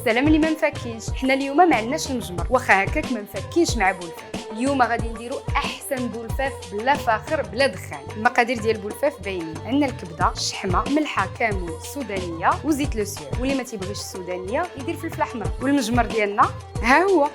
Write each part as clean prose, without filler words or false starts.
السلام اللي ما مفكينش. حنا اليوم ما عندناش المجمر، واخا هكاك ما مفكينش مع بولفاف. اليوم غادي نديرو احسن بولفاف بلا فاخر بلا دخان. المقادير ديال البولفاف باينين، عندنا الكبده، الشحمه، ملحه، كمون، سودانيه وزيت لوسيو. واللي ما تيبغيش السودانيه يدير فلفل احمر. والمجمر ديالنا ها هو.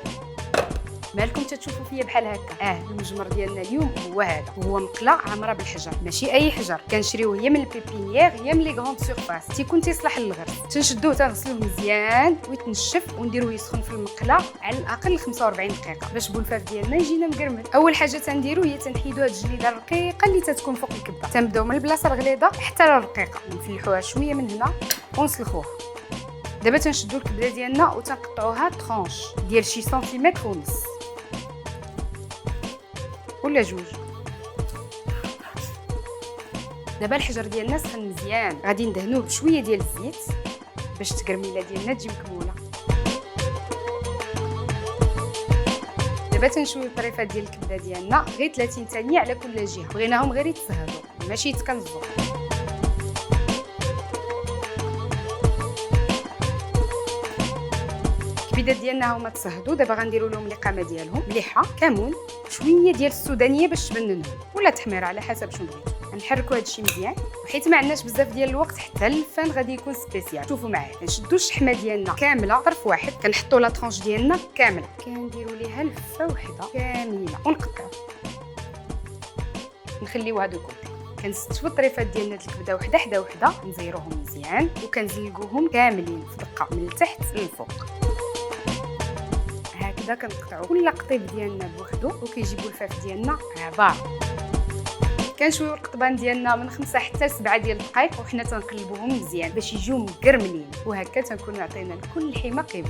مالكم تتشوفوا فيا بحال هكا؟ المجمر ديالنا اليوم هو هذا، وهو مقله عامره بالحجر، ماشي اي حجر، كنشريوه يا من البيبينيير يا من لي غروند سورفاس، تيكون تيصلح للغرس. تنشدوه تنغسلوه مزيان ويتنشف ونديروه يسخن في المقله على الاقل 45 دقيقه باش البولفاف ديالنا يجينا مقرمل. اول حاجه تنديرو هي تنحيدو هاد الجليده الرقيقه اللي تتكون فوق الكبده، تنبداو من البلاصه الغليظه حتى للرقيقه، نفلحوها شويه من هنا ونسلخوها. دابا تنشدو الكبده ديالنا وتنقطعوها طرونش ديال شي سنتيمتر ونص ولا جوج. دابا الحجر ديالنا سخن مزيان، غادي ندهنوه بشويه ديال الزيت باش التقرميله ديالنا تجي مكموله. دابا تنشويو الطريفات ديال الكبده ديالنا غير 30 ثانيه على كل جهه، بغيناهم غير يتسهلوا ماشي يتكنزوا. الكبيدات ديالنا هما تسهدوا، دابا غنديروا لهم الاقامه ديالهم، مليحه، كمون، شويه ديال السودانيه باش تبننهم ولا تحميره على حسب شنو بغيتو. غنحركوا هادشي مزيان، وحيت ما عندناش بزاف ديال الوقت حتى الفان غادي يكون سبيسيال. شوفوا معايا، كنشدوا الشحمه ديالنا كامله طرف واحد، كنحطوا لا طرونش ديالنا كامله، كنديروا ليها لفه وحده كامله ونقطعوا، نخليوها دو كوتي. كنستفوا الطريفات ديالنا د الكبده وحده حدا وحده، نزيروهم مزيان وكنزلقوهم كاملين في دقه من التحت للفوق. هكذا كنقطعوا كل قطيب ديالنا بوحدو وكيجيبوا الفاف ديالنا عبار. كنشويو القطبان ديالنا من 5 حتى 7 ديال الدقائق وحنا تنقلبوهم مزيان باش يجيو مقرملين، وهكا تنكونوا عطينا لكل حمى قيمه.